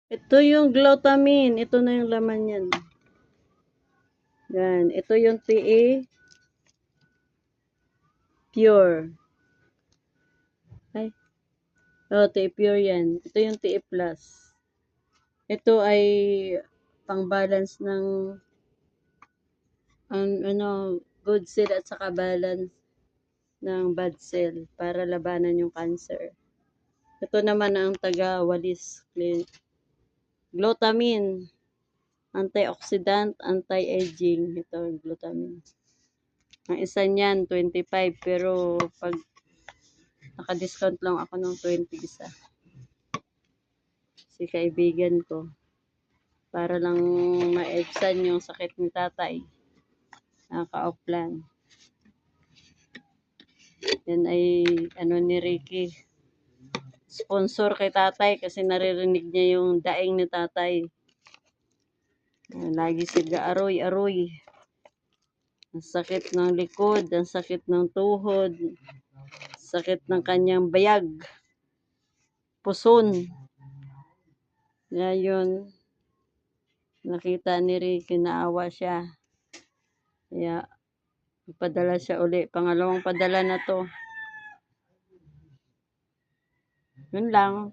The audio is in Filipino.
Ito yung glutamine. Ito na yung laman yan. Yan. Ito yung TE Pure. Ay. Oh, TE Pure yan. Ito yung TE Plus. Ito ay pang-balance ng good cell at saka balance ng bad cell para labanan yung cancer. Ito naman ang taga-walis glutamine, antioxidant, anti-aging. Ito glutamine. Ang isa niyan 25 pero pag naka-discount lang ako ng 20 isa. Si kaibigan ko para lang ma-ebsan yung sakit ni tatay. Naka-offline. Yan ay ni Ricky. Sponsor kay tatay kasi naririnig niya yung daing ni tatay. Lagi siya aroy-aroy. Ang sakit ng likod, ang sakit ng tuhod, sakit ng kanyang bayag, puson. Kaya yun, nakita ni Ricky, naawa siya. Kaya, padala siya uli. Pangalawang padala na to. Yun lang.